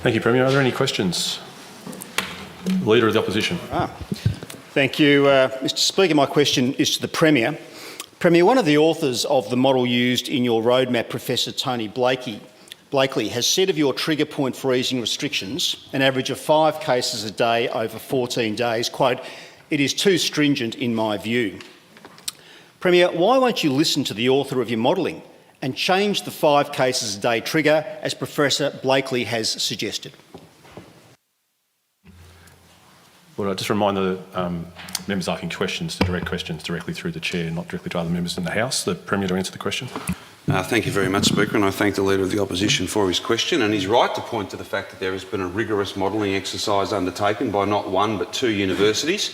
Thank you, Premier. Are there any questions? Leader of the Opposition. Thank you, Mr Speaker. My question is to the Premier. Premier, one of the authors of the model used in your roadmap, Professor Tony Blakely, has said of your trigger point for easing restrictions, an average of 5 cases a day over 14 days, quote, "It is too stringent in my view." Premier, why won't you listen to the author of your modelling and change the 5 cases a day trigger as Professor Blakely has suggested? Well, I just remind the members asking questions to direct questions directly through the chair, not directly to other members in the House. The Premier to answer the question. Thank you very much, Speaker, and I thank the Leader of the Opposition for his question. And he's right to point to the fact that there has been a rigorous modelling exercise undertaken by not one but 2 universities,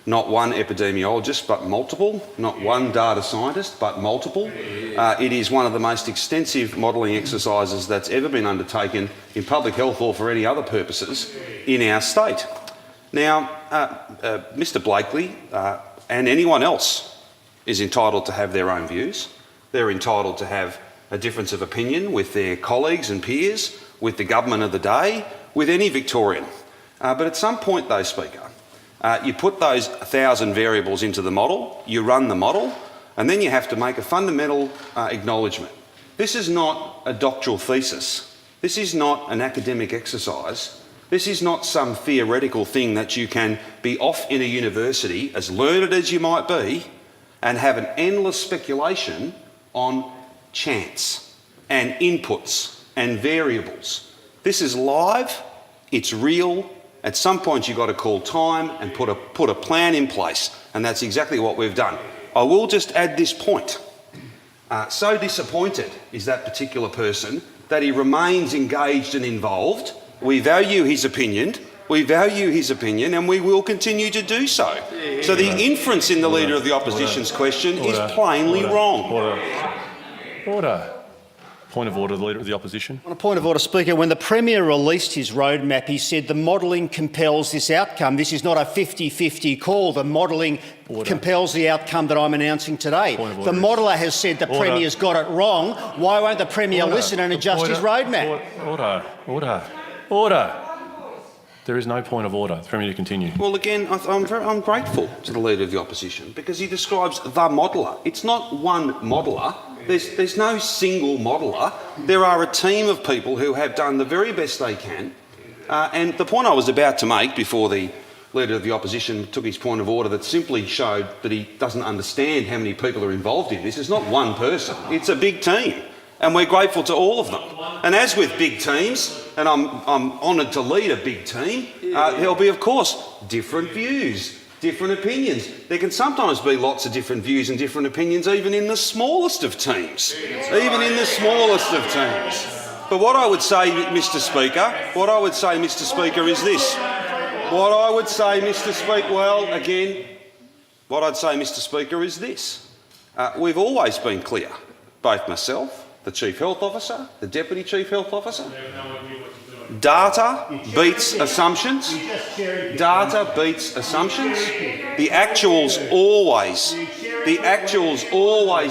not one epidemiologist but multiple, not one data scientist but multiple. It is one of the most extensive modelling exercises that's ever been undertaken in public health or for any other purposes in our state. Now, Mr Blakely and anyone else is entitled to have their own views. They're entitled to have a difference of opinion with their colleagues and peers, with the government of the day, with any Victorian. But at some point, though, Speaker, you put those 1,000 variables into the model, you run the model, and then you have to make a fundamental acknowledgement. This is not a doctoral thesis. This is not an academic exercise. This is not some theoretical thing that you can be off in a university, as learned as you might be, and have an endless speculation on chance and inputs and variables. This is live, it's real. At some point you've got to call time and put a plan in place, and that's exactly what we've done. I will just add this point. So disappointed is that particular person that he remains engaged and involved. We value his opinion, and we will continue to do so. So the inference in the Leader of the Opposition's question is plainly wrong. Order. Point of order, the Leader of the Opposition. On a point of order, Speaker, when the Premier released his roadmap, he said the modelling compels this outcome. This is not a 50-50 call. The modelling compels the outcome that I'm announcing today. The modeller has said the Premier's got it wrong. Why won't the Premier listen and adjust his roadmap? Order. There is no point of order. The Premier to continue. Well, again, I'm grateful to the Leader of the Opposition because he describes the modeller. It's not one modeller. There's no single modeller. There are a team of people who have done the very best they can. And the point I was about to make before the Leader of the Opposition took his point of order that simply showed that he doesn't understand how many people are involved in this. It's not one person. It's a big team. And we're grateful to all of them. And as with big teams, and I'm honoured to lead a big team, there'll be, of course, different views, different opinions. There can sometimes be lots of different views and different opinions even in the smallest of teams. Even in the smallest of teams. But what I would say, Mr Speaker, is this. What I'd say, Mr Speaker, is this. We've always been clear, both myself, the Chief Health Officer, the Deputy Chief Health Officer. Data beats assumptions. Data beats assumptions. The actuals always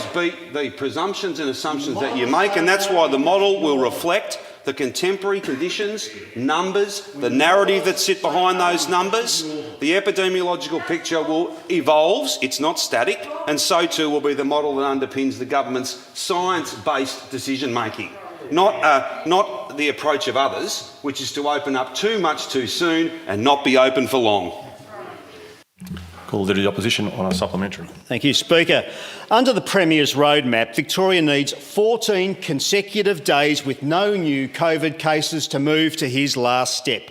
beat the presumptions and assumptions that you make, and that's why the model will reflect the contemporary conditions, numbers, the narrative that sit behind those numbers. The epidemiological picture evolves, it's not static, and so too will be the model that underpins the government's science-based decision-making. Not the approach of others, which is to open up too much too soon and not be open for long. Call the Leader of the Opposition on a supplementary. Thank you, Speaker. Under the Premier's roadmap, Victoria needs 14 consecutive days with no new COVID cases to move to his last step.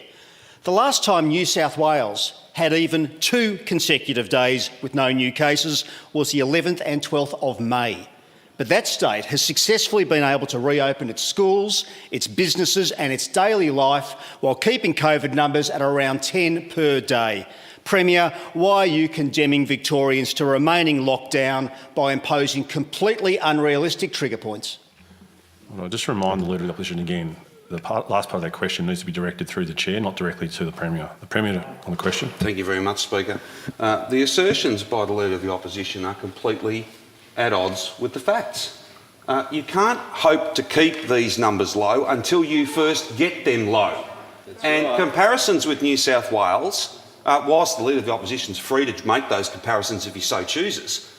The last time New South Wales had even 2 consecutive days with no new cases was the 11th and 12th of May. But that state has successfully been able to reopen its schools, its businesses and its daily life while keeping COVID numbers at around 10 per day. Premier, why are you condemning Victorians to remaining locked down by imposing completely unrealistic trigger points? Well, I'll just remind the Leader of the Opposition again, the last part of that question needs to be directed through the Chair, not directly to the Premier. The Premier on the question. Thank you very much, Speaker. The assertions by the Leader of the Opposition are completely at odds with the facts. You can't hope to keep these numbers low until you first get them low. And comparisons with New South Wales, whilst the Leader of the Opposition is free to make those comparisons if he so chooses,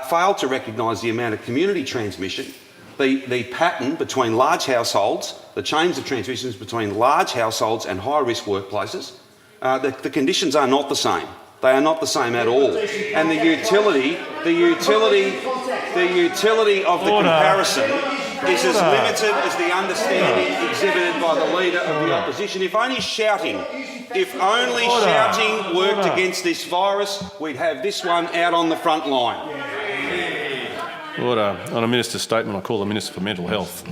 failed to recognise the amount of community transmission, the pattern between large households, the chains of transmissions between large households and high-risk workplaces. The conditions are not the same. They are not the same at all. And the utility of the comparison is as limited as the understanding exhibited by the Leader of the Opposition. If only shouting worked against this virus, we'd have this one out on the front line. Order. On a minister's statement, I call the Minister for Mental Health.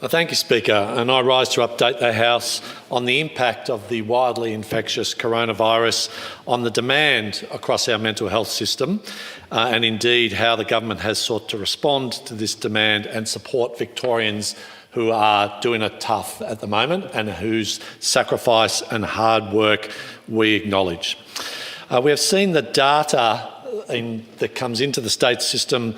Thank you, Speaker. And I rise to update the House on the impact of the wildly infectious coronavirus on the demand across our mental health system and indeed how the government has sought to respond to this demand and support Victorians who are doing it tough at the moment and whose sacrifice and hard work we acknowledge. We have seen the data that comes into the state system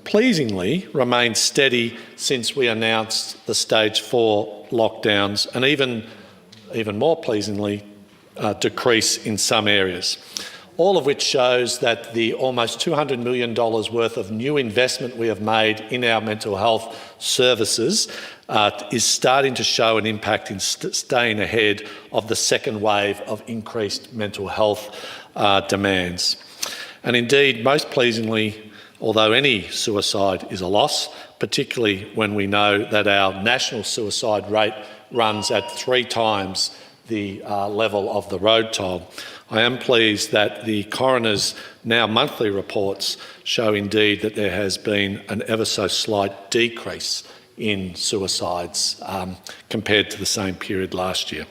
pleasingly remain steady since we announced the stage 4 lockdowns and even more pleasingly decrease in some areas. All of which shows that the almost $200 million worth of new investment we have made in our mental health services is starting to show an impact in staying ahead of the second wave of increased mental health demands. And indeed, most pleasingly, although any suicide is a loss, particularly when we know that our national suicide rate runs at 3 times the level of the road toll, I am pleased that the coroner's now monthly reports show indeed that there has been an ever so slight decrease in suicides compared to the same period last year.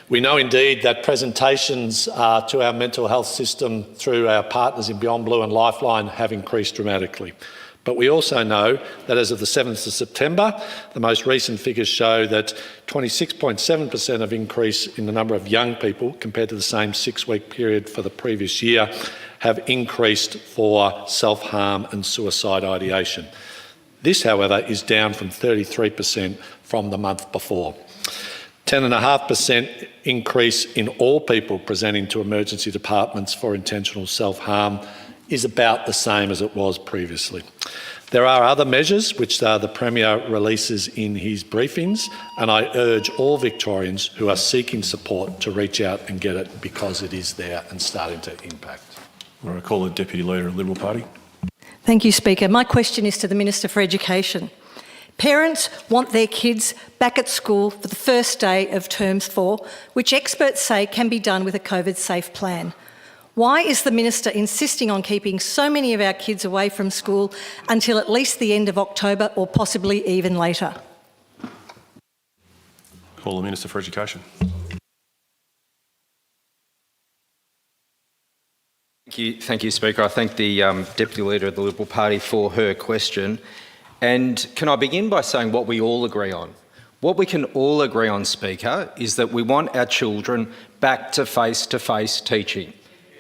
We know indeed that presentations to our mental health system through our partners in Beyond Blue and Lifeline have increased dramatically. But we also know that as of the 7th of September, the most recent figures show that 26.7% of increase in the number of young people compared to the same 6-week period for the previous year have increased for self-harm and suicide ideation. This, however, is down from 33% from the month before. 10.5% increase in all people presenting to emergency departments for intentional self-harm is about the same as it was previously. There are other measures which the Premier releases in his briefings, and I urge all Victorians who are seeking support to reach out and get it because it is there and starting to impact. I call the Deputy Leader of the Liberal Party. Thank you, Speaker. My question is to the Minister for Education. Parents want their kids back at school for the first day of Term 4, which experts say can be done with a COVID-safe plan. Why is the Minister insisting on keeping so many of our kids away from school until at least the end of October or possibly even later? Call the Minister for Education. Thank you, Speaker. I thank the Deputy Leader of the Liberal Party for her question. And can I begin by saying what we all agree on? What we can all agree on, Speaker, is that we want our children back to face-to-face teaching.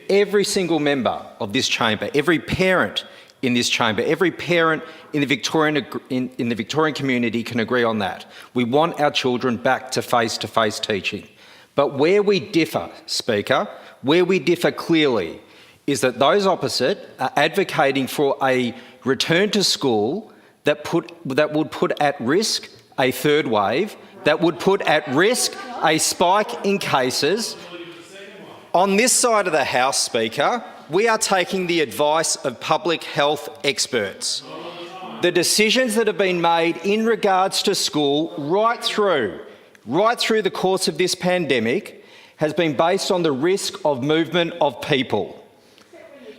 Every single member of this chamber, every parent in this chamber, every parent in the Victorian community can agree on that. We want our children back to face-to-face teaching. But where we differ, Speaker, where we differ clearly is that those opposite are advocating for a return to school that would put at risk a third wave, that would put at risk a spike in cases. On this side of the House, Speaker, we are taking the advice of public health experts. The decisions that have been made in regards to school right through the course of this pandemic has been based on the risk of movement of people.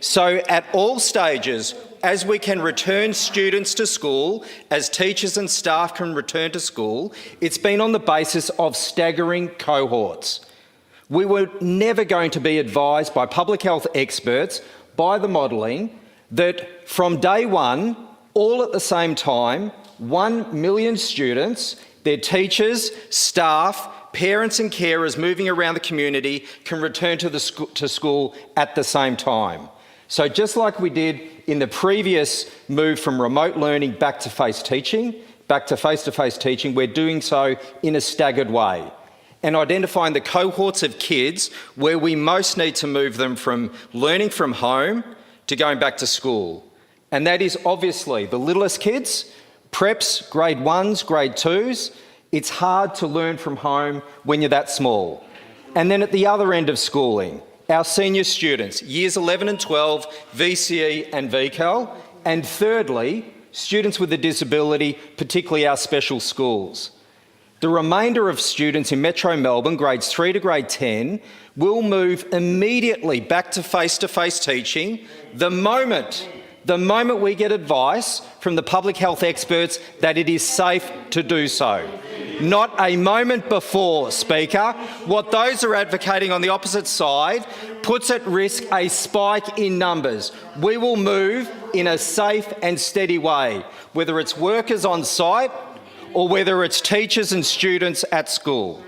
So at all stages, as we can return students to school, as teachers and staff can return to school, it's been on the basis of staggering cohorts. We were never going to be advised by public health experts, by the modelling, that from day one, all at the same time, 1 million students, their teachers, staff, parents and carers moving around the community can return to school at the same time. So just like we did in the previous move from remote learning back to face teaching, back to face-to-face teaching, we're doing so in a staggered way and identifying the cohorts of kids where we most need to move them from learning from home to going back to school. And that is obviously the littlest kids, preps, grade 1s, grade 2s. It's hard to learn from home when you're that small. And then at the other end of schooling, our senior students, years 11 and 12, VCE and VCAL. And thirdly, students with a disability, particularly our special schools. The remainder of students in Metro Melbourne, grades 3 to grade 10, will move immediately back to face-to-face teaching the moment we get advice from the public health experts that it is safe to do so. Not a moment before, Speaker. What those are advocating on the opposite side puts at risk a spike in numbers. We will move in a safe and steady way, whether it's workers on site or whether it's teachers and students at school.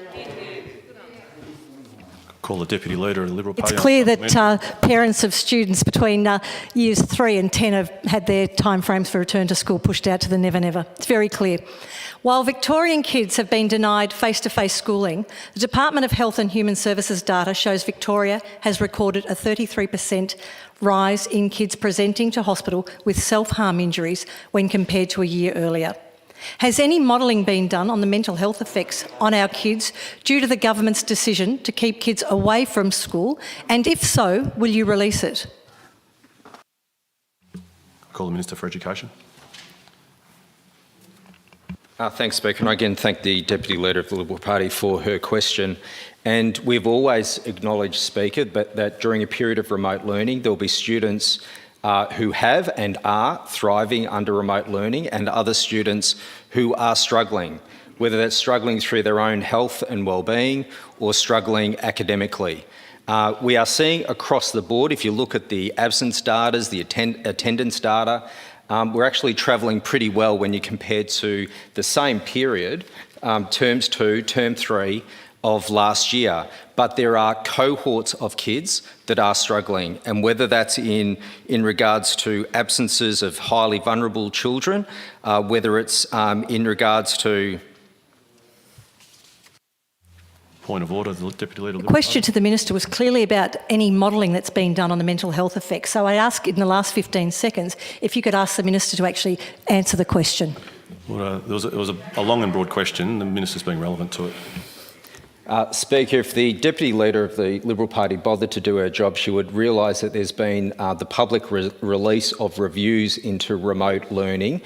Call the Deputy Leader of the Liberal Party. It's clear that parents of students between years 3 and 10 have had their timeframes for return to school pushed out to the never never. It's very clear. While Victorian kids have been denied face-to-face schooling, the Department of Health and Human Services data shows Victoria has recorded a 33% rise in kids presenting to hospital with self-harm injuries when compared to a year earlier. Has any modelling been done on the mental health effects on our kids due to the government's decision to keep kids away from school? And if so, will you release it? Call the Minister for Education. Thanks, Speaker. And I again thank the Deputy Leader of the Liberal Party for her question. And we've always acknowledged, Speaker, that during a period of remote learning, there will be students who have and are thriving under remote learning and other students who are struggling, whether that's struggling through their own health and wellbeing or struggling academically. We are seeing across the board, if you look at the absence data, the attendance data, we're actually travelling pretty well when you compare to the same period, terms 2, term 3 of last year. But there are cohorts of kids that are struggling, and whether that's in regards to absences of highly vulnerable children, whether it's in regards to... Point of order, the Deputy Leader. The question to the Minister was clearly about any modelling that's been done on the mental health effects. So I ask in the last 15 seconds if you could ask the Minister to actually answer the question. Well, it was a long and broad question. The Minister's being relevant to it. Speaker, if the Deputy Leader of the Liberal Party bothered to do her job, she would realise that there's been the public release of reviews into remote learning,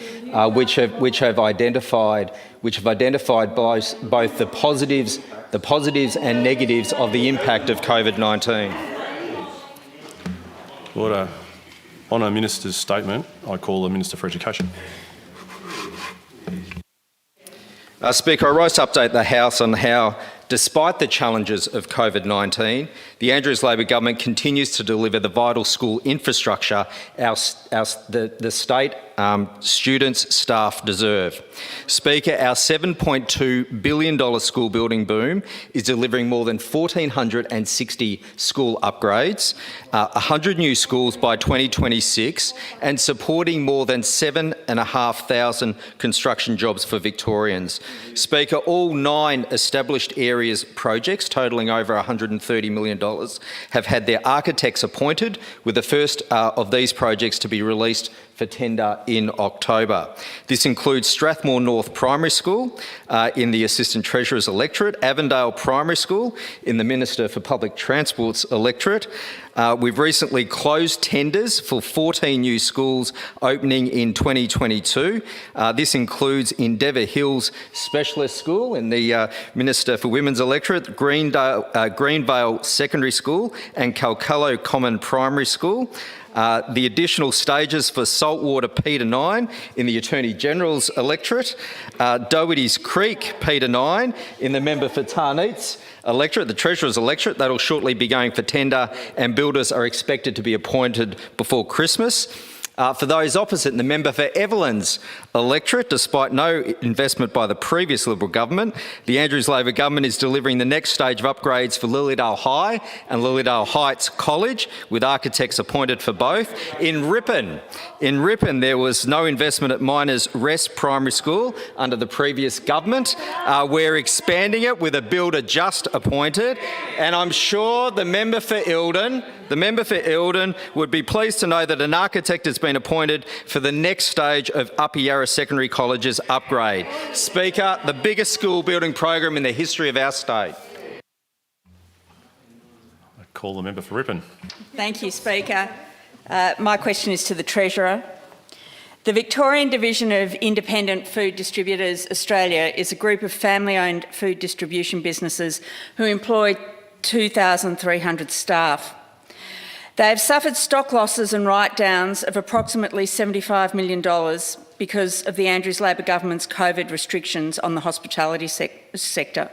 which have identified both the positives and negatives of the impact of COVID-19. Order. On a Minister's statement, I call the Minister for Education. Speaker, I rise to update the House on how, despite the challenges of COVID-19, the Andrews Labor government continues to deliver the vital school infrastructure the state, students, staff deserve. Speaker, our $7.2 billion school building boom is delivering more than 1,460 school upgrades, 100 new schools by 2026, and supporting more than 7,500 construction jobs for Victorians. Speaker, all 9 established areas projects totalling over $130 million have had their architects appointed, with the first of these projects to be released for tender in October. This includes Strathmore North Primary School in the Assistant Treasurer's electorate, Avondale Primary School in the Minister for Public Transport's electorate. We've recently closed tenders for 14 new schools opening in 2022. This includes Endeavour Hills Specialist School in the Minister for Women's electorate, Greenvale Secondary School and Calcallo Common Primary School. The additional stages for Saltwater Peter 9 in the Attorney General's electorate, Doherty's Creek Peter 9 in the member for Tarneet's electorate, the Treasurer's electorate. That'll shortly be going for tender and builders are expected to be appointed before Christmas. For those opposite, the member for Evelyn's electorate, despite no investment by the previous Liberal government, the Andrews Labor government is delivering the next stage of upgrades for Lilydale High and Lilydale Heights College, with architects appointed for both. In Ripon, there was no investment at Miners Rest Primary School under the previous government. We're expanding it with a builder just appointed, and I'm sure the member for Eildon would be pleased to know that an architect has been appointed for the next stage of Upper Yarra Secondary College's upgrade. Speaker, the biggest school building program in the history of our state. I call the member for Ripon. Thank you, Speaker. My question is to the Treasurer. The Victorian Division of Independent Food Distributors Australia is a group of family-owned food distribution businesses who employ 2,300 staff. They have suffered stock losses and write-downs of approximately $75 million because of the Andrews Labor government's COVID restrictions on the hospitality sector.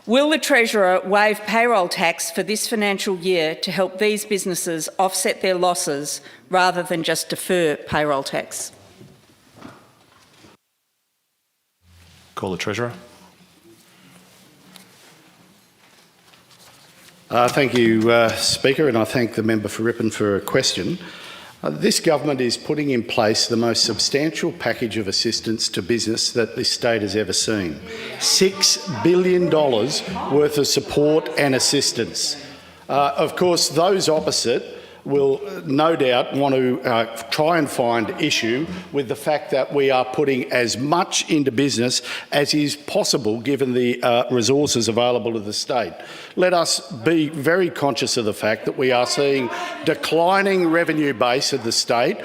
Will the Treasurer waive payroll tax for this financial year to help these businesses offset their losses rather than just defer payroll tax? Call the Treasurer. Thank you, Speaker, and I thank the member for Ripon for a question. This government is putting in place the most substantial package of assistance to business that this state has ever seen. $6 billion worth of support and assistance. Of course, those opposite will no doubt want to try and find issue with the fact that we are putting as much into business as is possible given the resources available to the state. Let us be very conscious of the fact that we are seeing declining revenue base of the state.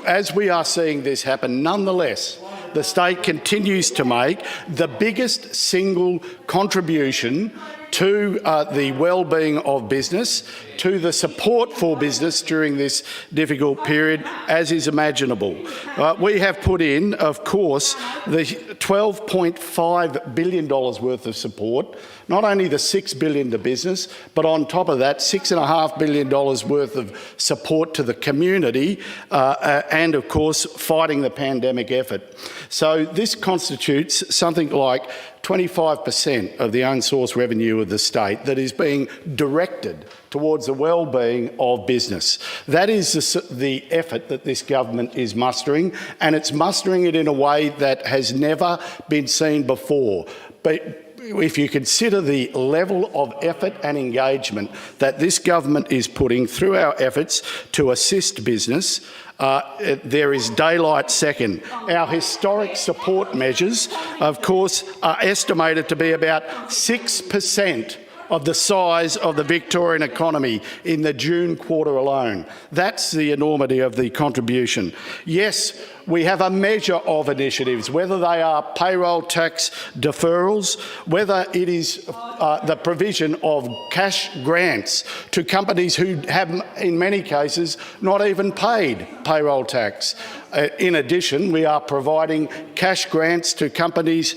As we are seeing this happen, nonetheless, the state continues to make the biggest single contribution to the well-being of business, to the support for business during this difficult period as is imaginable. We have put in, of course, the $12.5 billion worth of support, not only the $6 billion to business, but on top of that, $6.5 billion worth of support to the community and, of course, fighting the pandemic effort. So this constitutes something like 25% of the own source revenue of the state that is being directed towards the well-being of business. That is the effort that this government is mustering, and it's mustering it in a way that has never been seen before. But if you consider the level of effort and engagement that this government is putting through our efforts to assist business, there is daylight second. Our historic support measures, of course, are estimated to be about 6% of the size of the Victorian economy in the June quarter alone. That's the enormity of the contribution. Yes, we have a measure of initiatives, whether they are payroll tax deferrals, whether it is the provision of cash grants to companies who have, in many cases, not even paid payroll tax. In addition, we are providing cash grants to companies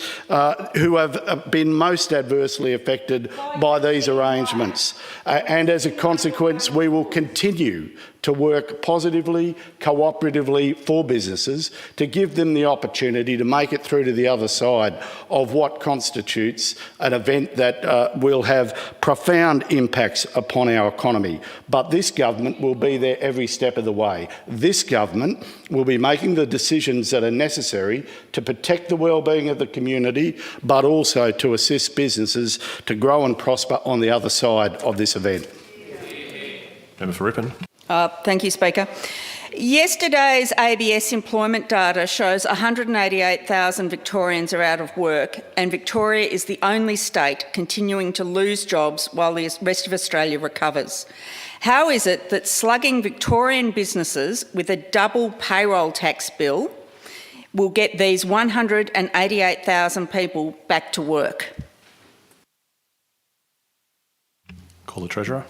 who have been most adversely affected by these arrangements. And as a consequence, we will continue to work positively, cooperatively for businesses to give them the opportunity to make it through to the other side of what constitutes an event that will have profound impacts upon our economy. But this government will be there every step of the way. This government will be making the decisions that are necessary to protect the well-being of the community, but also to assist businesses to grow and prosper on the other side of this event. Member for Ripon. Thank you, Speaker. Yesterday's ABS employment data shows 188,000 Victorians are out of work, and Victoria is the only state continuing to lose jobs while the rest of Australia recovers. How is it that slugging Victorian businesses with a double payroll tax bill will get these 188,000 people back to work? Call the Treasurer.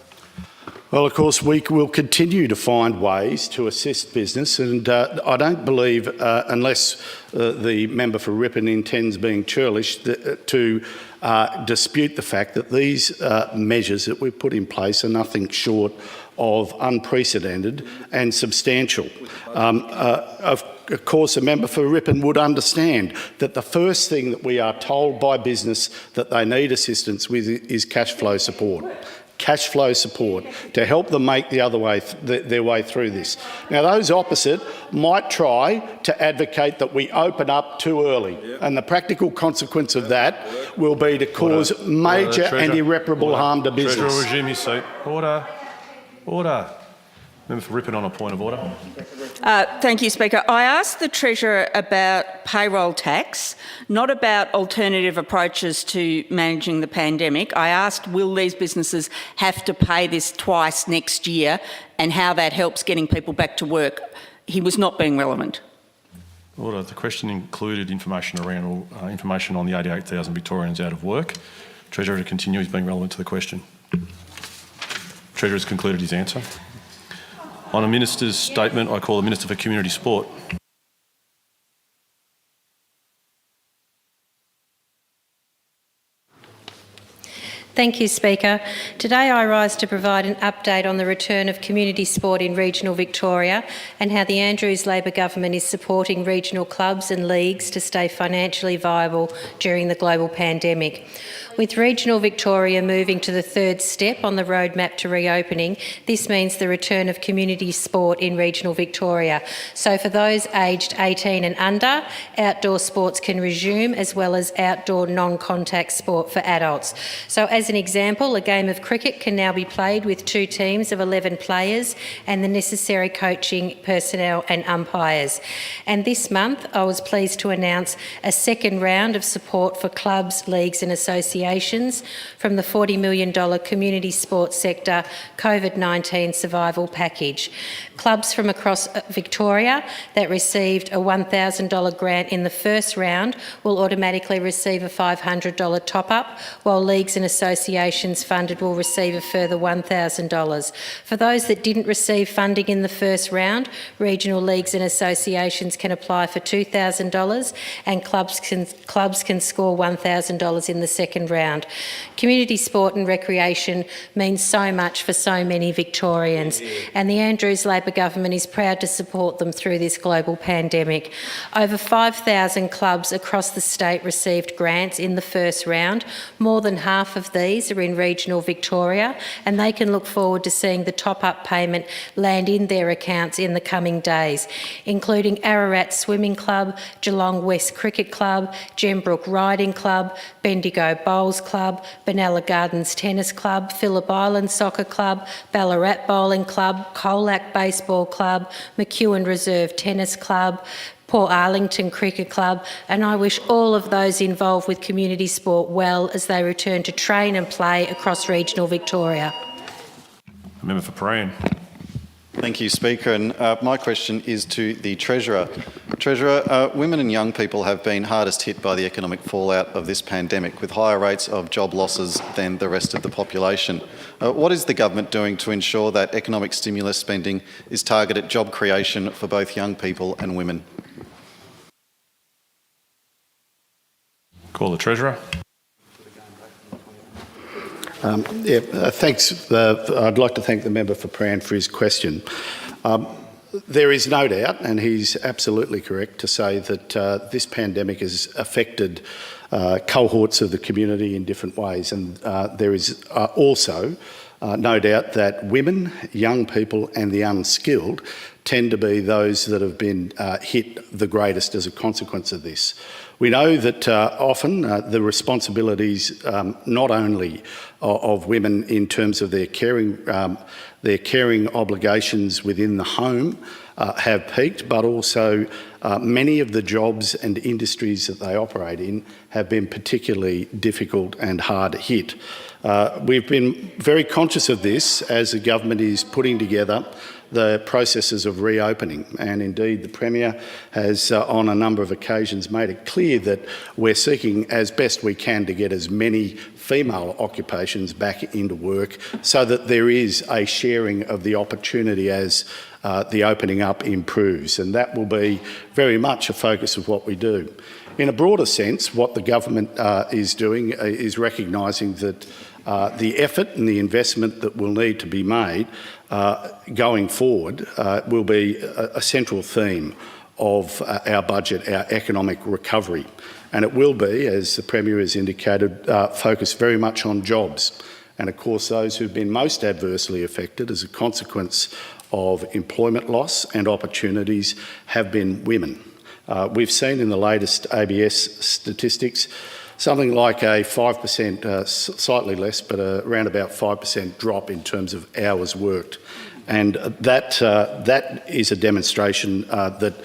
Well, of course, we will continue to find ways to assist business, and I don't believe, unless the member for Ripon intends being churlish, to dispute the fact that these measures that we've put in place are nothing short of unprecedented and substantial. Of course, a member for Ripon would understand that the first thing that we are told by business that they need assistance with is cash flow support. Cash flow support to help them make their way through this. Now, those opposite might try to advocate that we open up too early, and the practical consequence of that will be to cause major and irreparable harm to business. Treasurer, resume your seat. Order. Order. Member for Ripon on a point of order. Thank you, Speaker. I asked the Treasurer about payroll tax, not about alternative approaches to managing the pandemic. I asked, will these businesses have to pay this twice next year, and how that helps getting people back to work? He was not being relevant. Order. The question included information around information on the 88,000 Victorians out of work. Treasurer to continue is being relevant to the question. Treasurer has concluded his answer. On a minister's statement, I call the Minister for Community Sport. Thank you, Speaker. Today I rise to provide an update on the return of community sport in regional Victoria and how the Andrews Labor government is supporting regional clubs and leagues to stay financially viable during the global pandemic. With regional Victoria moving to the third step on the roadmap to reopening, this means the return of community sport in regional Victoria. So for those aged 18 and under, outdoor sports can resume, as well as outdoor non-contact sport for adults. So as an example, a game of cricket can now be played with 2 teams of 11 players and the necessary coaching personnel and umpires. And this month, I was pleased to announce a second round of support for clubs, leagues and associations from the $40 million Community Sports Sector COVID-19 Survival Package. Clubs from across Victoria that received a $1,000 grant in the first round will automatically receive a $500 top-up, while leagues and associations funded will receive a further $1,000. For those that didn't receive funding in the first round, regional leagues and associations can apply for $2,000 and clubs can score $1,000 in the second round. Community sport and recreation means so much for so many Victorians, and the Andrews Labor government is proud to support them through this global pandemic. Over 5,000 clubs across the state received grants in the first round. More than half of these are in regional Victoria, and they can look forward to seeing the top-up payment land in their accounts in the coming days, including Ararat Swimming Club, Geelong West Cricket Club, Gembrook Riding Club, Bendigo Bowls Club, Benalla Gardens Tennis Club, Phillip Island Soccer Club, Ballarat Bowling Club, Colac Baseball Club, McEwen Reserve Tennis Club, Port Arlington Cricket Club, and I wish all of those involved with community sport well as they return to train and play across regional Victoria. Member for Prahran. Thank you, Speaker. And my question is to the Treasurer. Treasurer, women and young people have been hardest hit by the economic fallout of this pandemic, with higher rates of job losses than the rest of the population. What is the government doing to ensure that economic stimulus spending is targeted at job creation for both young people and women? Call the Treasurer. Thanks. I'd like to thank the member for Prahran for his question. There is no doubt, and he's absolutely correct to say that this pandemic has affected cohorts of the community in different ways, and there is also no doubt that women, young people and the unskilled tend to be those that have been hit the greatest as a consequence of this. We know that often the responsibilities not only of women in terms of their caring obligations within the home have peaked, but also many of the jobs and industries that they operate in have been particularly difficult and hard hit. We've been very conscious of this as the government is putting together the processes of reopening, and indeed the Premier has on a number of occasions made it clear that we're seeking as best we can to get as many female occupations back into work so that there is a sharing of the opportunity as the opening up improves, and that will be very much a focus of what we do. In a broader sense, what the government is doing is recognising that the effort and the investment that will need to be made going forward will be a central theme of our budget, our economic recovery. And it will be, as the Premier has indicated, focused very much on jobs. And of course, those who've been most adversely affected as a consequence of employment loss and opportunities have been women. We've seen in the latest ABS statistics something like a 5%, slightly less, but around about 5% drop in terms of hours worked. And that is a demonstration that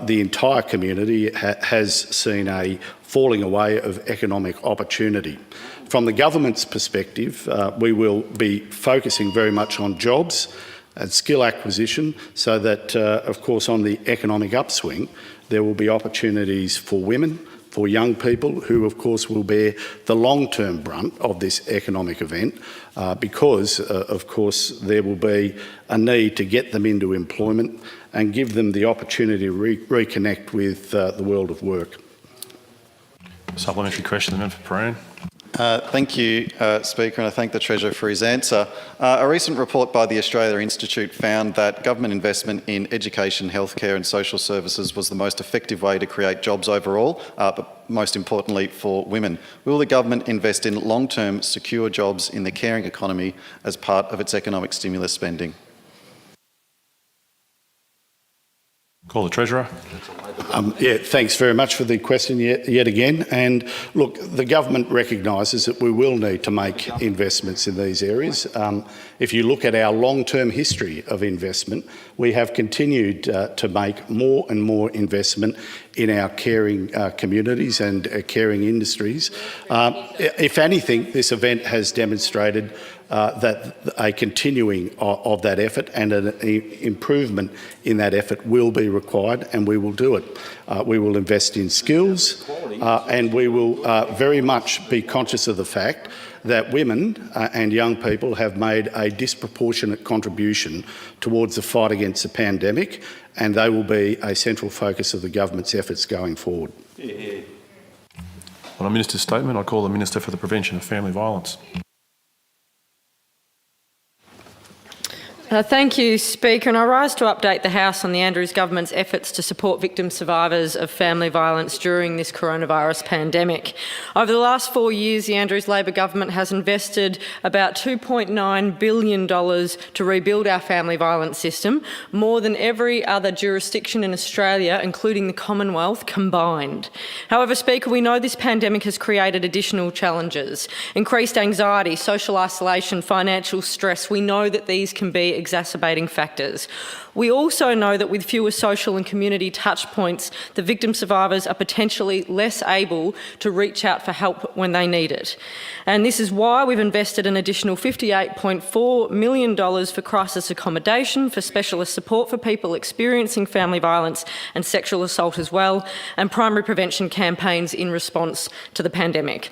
the entire community has seen a falling away of economic opportunity. From the government's perspective, we will be focusing very much on jobs and skill acquisition so that, of course, on the economic upswing, there will be opportunities for women, for young people who, of course, will bear the long-term brunt of this economic event because, of course, there will be a need to get them into employment and give them the opportunity to reconnect with the world of work. Supplementary question, the member for Prahran. Thank you, Speaker, and I thank the Treasurer for his answer. A recent report by the Australia Institute found that government investment in education, healthcare and social services was the most effective way to create jobs overall, but most importantly for women. Will the government invest in long-term secure jobs in the caring economy as part of its economic stimulus spending? Call the Treasurer. Thanks very much for the question yet again. And look, the government recognises that we will need to make investments in these areas. If you look at our long-term history of investment, we have continued to make more and more investment in our caring communities and caring industries. If anything, this event has demonstrated that a continuing of that effort and an improvement in that effort will be required, and we will do it. We will invest in skills and we will very much be conscious of the fact that women and young people have made a disproportionate contribution towards the fight against the pandemic, and they will be a central focus of the government's efforts going forward. On a minister's statement, I call the Minister for the Prevention of Family Violence. Thank you, Speaker. And I rise to update the House on the Andrews government's efforts to support victim survivors of family violence during this coronavirus pandemic. Over the last 4 years, the Andrews Labor government has invested about $2.9 billion to rebuild our family violence system, more than every other jurisdiction in Australia, including the Commonwealth, combined. However, Speaker, we know this pandemic has created additional challenges: increased anxiety, social isolation, financial stress. We know that these can be exacerbating factors. We also know that with fewer social and community touch points, the victim survivors are potentially less able to reach out for help when they need it. And this is why we've invested an additional $58.4 million for crisis accommodation, for specialist support for people experiencing family violence and sexual assault as well, and primary prevention campaigns in response to the pandemic.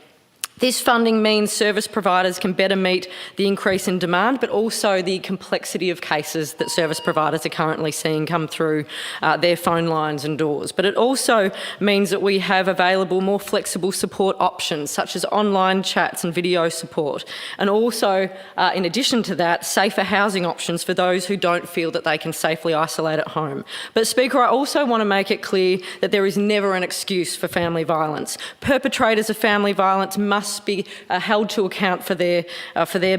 This funding means service providers can better meet the increase in demand, but also the complexity of cases that service providers are currently seeing come through their phone lines and doors. But it also means that we have available more flexible support options, such as online chats and video support. And also, in addition to that, safer housing options for those who don't feel that they can safely isolate at home. But Speaker, I also want to make it clear that there is never an excuse for family violence. Perpetrators of family violence must be held to account for their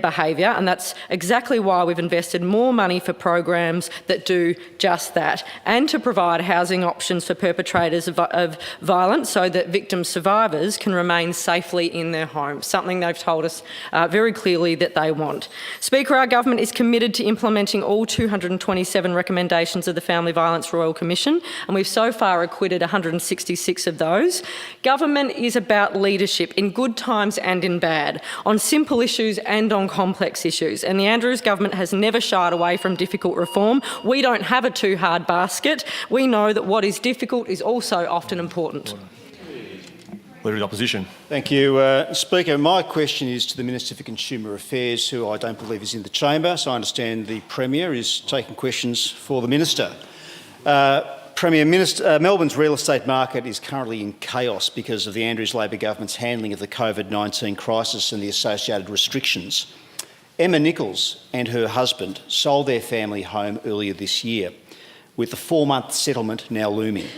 behaviour, and that's exactly why we've invested more money for programs that do just that, and to provide housing options for perpetrators of violence so that victim survivors can remain safely in their homes, something they've told us very clearly that they want. Speaker, our government is committed to implementing all 227 recommendations of the Family Violence Royal Commission, and we've so far acquitted 166 of those. Government is about leadership in good times and in bad, on simple issues and on complex issues. And the Andrews government has never shied away from difficult reform. We don't have a too hard basket. We know that what is difficult is also often important. Leader of the Opposition. Thank you, Speaker. My question is to the Minister for Consumer Affairs, who I don't believe is in the chamber, so I understand the Premier is taking questions for the Minister. Premier, Melbourne's real estate market is currently in chaos because of the Andrews Labor government's handling of the COVID-19 crisis and the associated restrictions. Emma Nichols and her husband sold their family home earlier this year, with the 4-month settlement now looming.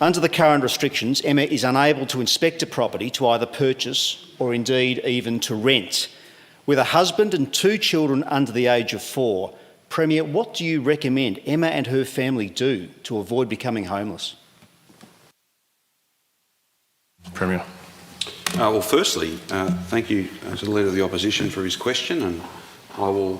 Under the current restrictions, Emma is unable to inspect a property to either purchase or indeed even to rent. With a husband and 2 children under the age of 4, Premier, what do you recommend Emma and her family do to avoid becoming homeless? Premier. Well, firstly, thank you to the Leader of the Opposition for his question, and I will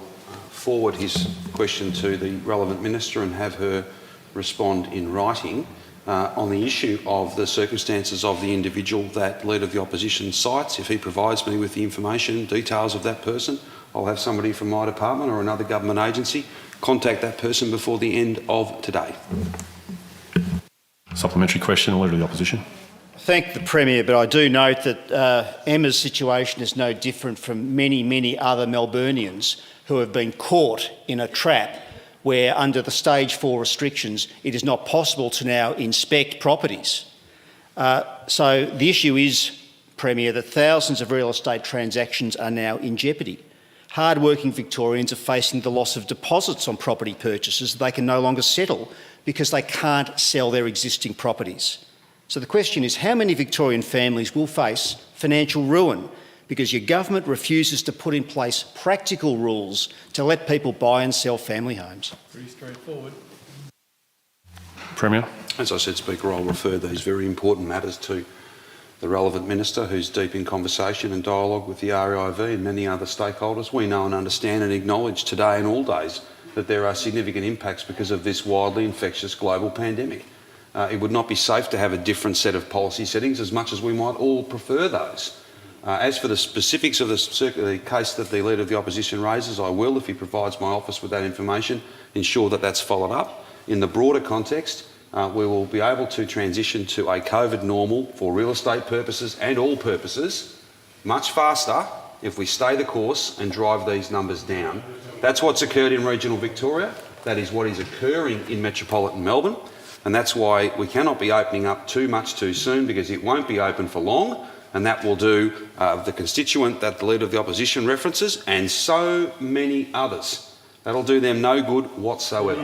forward his question to the relevant minister and have her respond in writing. On the issue of the circumstances of the individual that Leader of the Opposition cites, if he provides me with the information, details of that person, I'll have somebody from my department or another government agency contact that person before the end of today. Supplementary question, Leader of the Opposition. Thank the Premier, but I do note that Emma's situation is no different from many, many other Melburnians who have been caught in a trap where, under the stage 4 restrictions, it is not possible to now inspect properties. So the issue is, Premier, that thousands of real estate transactions are now in jeopardy. Hard-working Victorians are facing the loss of deposits on property purchases they can no longer settle because they can't sell their existing properties. So the question is, how many Victorian families will face financial ruin because your government refuses to put in place practical rules to let people buy and sell family homes? Pretty straightforward. Premier. As I said, Speaker, I'll refer these very important matters to the relevant minister, who's deep in conversation and dialogue with the RIV and many other stakeholders. We know and understand and acknowledge today and all days that there are significant impacts because of this wildly infectious global pandemic. It would not be safe to have a different set of policy settings, as much as we might all prefer those. As for the specifics of the case that the Leader of the Opposition raises, I will, if he provides my office with that information, ensure that that's followed up. In the broader context, we will be able to transition to a COVID normal for real estate purposes and all purposes much faster if we stay the course and drive these numbers down. That's what's occurred in regional Victoria. That is what is occurring in metropolitan Melbourne. And that's why we cannot be opening up too much too soon, because it won't be open for long. And that will do the constituent that the Leader of the Opposition references and so many others. That'll do them no good whatsoever.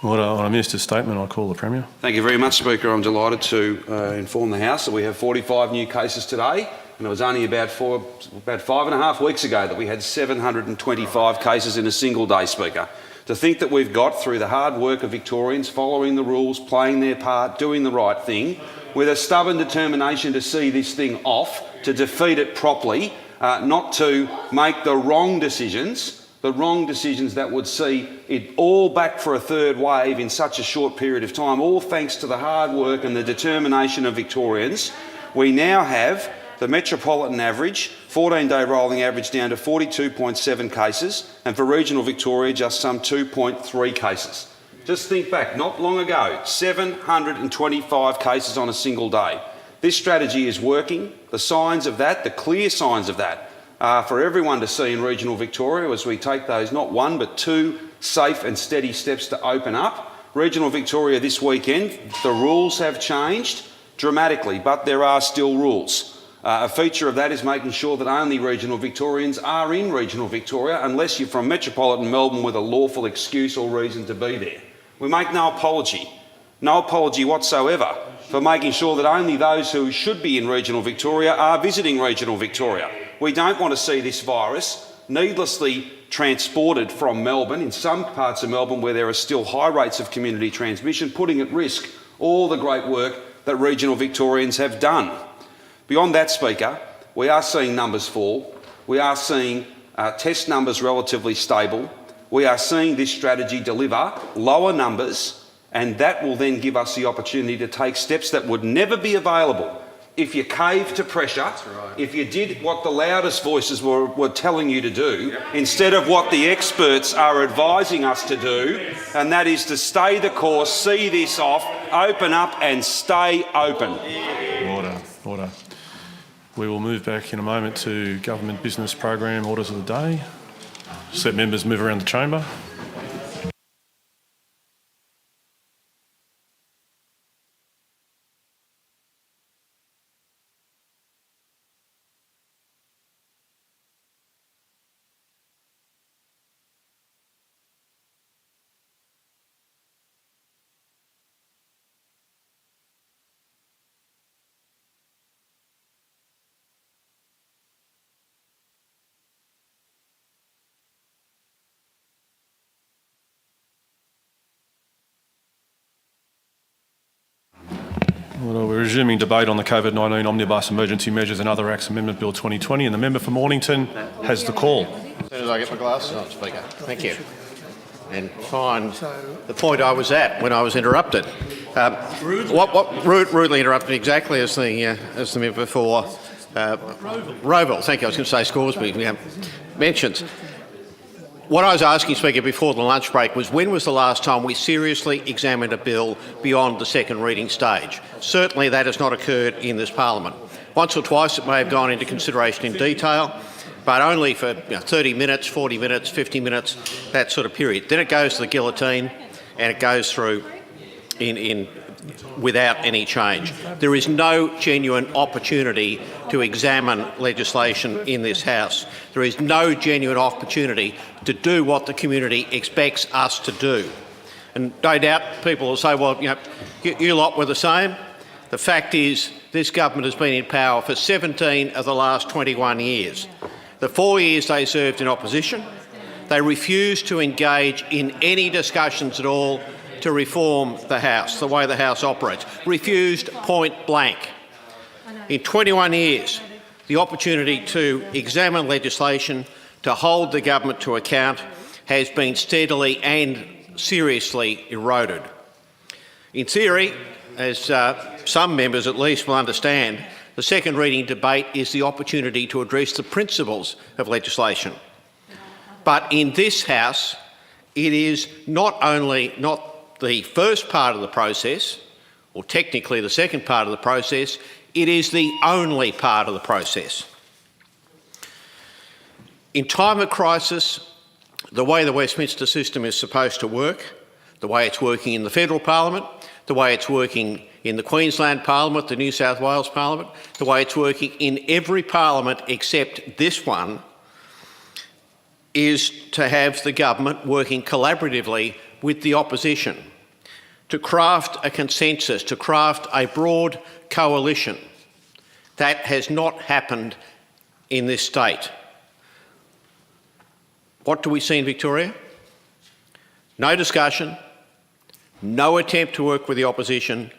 On a minister's statement, I call the Premier. Thank you very much, Speaker. I'm delighted to inform the House that we have 45 new cases today, and it was only about 5.5 weeks ago that we had 725 cases in a single day, Speaker. To think that we've got, through the hard work of Victorians, following the rules, playing their part, doing the right thing, with a stubborn determination to see this thing off, to defeat it properly, not to make the wrong decisions that would see it all back for a third wave in such a short period of time, all thanks to the hard work and the determination of Victorians. We now have the metropolitan average, 14-day rolling average, down to 42.7 cases, and for regional Victoria just some 2.3 cases. Just think back, not long ago, 725 cases on a single day. This strategy is working. The signs of that, the clear signs of that, are for everyone to see in regional Victoria as we take those not 1 but 2 safe and steady steps to open up. Regional Victoria this weekend, the rules have changed dramatically, but there are still rules. A feature of that is making sure that only regional Victorians are in regional Victoria, unless you're from metropolitan Melbourne with a lawful excuse or reason to be there. We make no apology whatsoever for making sure that only those who should be in regional Victoria are visiting regional Victoria. We don't want to see this virus needlessly transported from Melbourne, in some parts of Melbourne where there are still high rates of community transmission, putting at risk all the great work that regional Victorians have done. Beyond that, Speaker, we are seeing numbers fall. We are seeing test numbers relatively stable. We are seeing this strategy deliver lower numbers, and that will then give us the opportunity to take steps that would never be available if you cave to pressure, if you did what the loudest voices were telling you to do, instead of what the experts are advising us to do, and that is to stay the course, see this off, open up and stay open. Order, order. We will move back in a moment to government business program orders of the day. Just let members move around the chamber. Well, we're resuming debate on the COVID-19 Omnibus Emergency Measures and Other Acts Amendment Bill 2020, and the member for Mornington has the call. As soon as I get my glasses on, Speaker. Thank you. And find the point I was at when I was interrupted. Rudely interrupted, exactly as the member for Roeville. Thank you. I was going to say Scoresby mentions. What I was asking, Speaker, before the lunch break was when was the last time we seriously examined a bill beyond the second reading stage? Certainly that has not occurred in this parliament. Once or twice it may have gone into consideration in detail, but only for 30 minutes, 40 minutes, 50 minutes, that sort of period. Then it goes to the guillotine and it goes through without any change. There is no genuine opportunity to examine legislation in this House. There is no genuine opportunity to do what the community expects us to do. And no doubt people will say, well, you lot were the same. The fact is this government has been in power for 17 of the last 21 years. The 4 years they served in opposition, they refused to engage in any discussions at all to reform the House, the way the House operates. Refused point blank. In 21 years, the opportunity to examine legislation, to hold the government to account, has been steadily and seriously eroded. In theory, as some members at least will understand, the second reading debate is the opportunity to address the principles of legislation. But in this House, it is not the first part of the process, or technically the second part of the process, it is the only part of the process. In time of crisis, the way the Westminster system is supposed to work, the way it's working in the federal parliament, the way it's working in the Queensland Parliament, the New South Wales Parliament, the way it's working in every parliament except this one, is to have the government working collaboratively with the opposition to craft a consensus, to craft a broad coalition. That has not happened in this state. What do we see in Victoria? No discussion, no attempt to work with the opposition,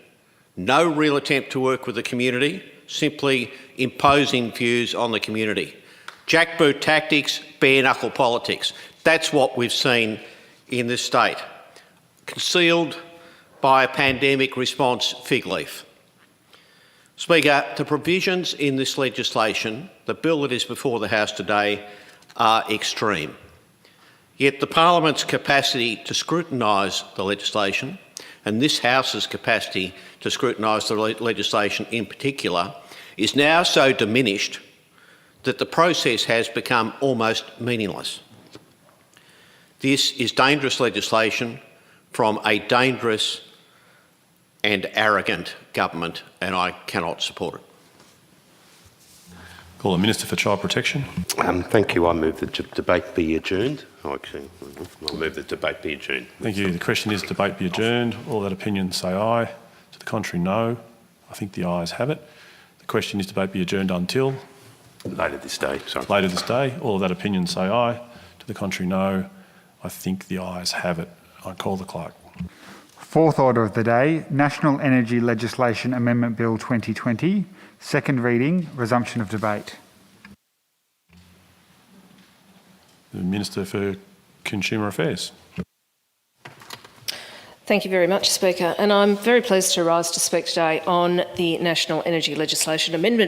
no real attempt to work with the community, simply imposing views on the community. Jackboot tactics, bare-knuckle politics. That's what we've seen in this state. Concealed by a pandemic response fig leaf. Speaker, the provisions in this legislation, the bill that is before the House today, are extreme. Yet the Parliament's capacity to scrutinise the legislation, and this House's capacity to scrutinise the legislation in particular, is now so diminished that the process has become almost meaningless. This is dangerous legislation from a dangerous and arrogant government, and I cannot support it. Call the Minister for Child Protection. Thank you. I move the debate be adjourned. I'll move the debate be adjourned. Thank you. The question is debate be adjourned. All that opinion say aye. To the contrary, no. I think the ayes have it. The question is debate be adjourned until? Later this day, sorry. Later this day. All of that opinion say aye. To the contrary, no. I think the ayes have it. I call the clerk. Fourth order of the day, National Energy Legislation Amendment Bill 2020, second reading, resumption of debate. The Minister for Consumer Affairs. Thank you very much, Speaker. And I'm very pleased to rise to speak today on the National Energy Legislation Amendment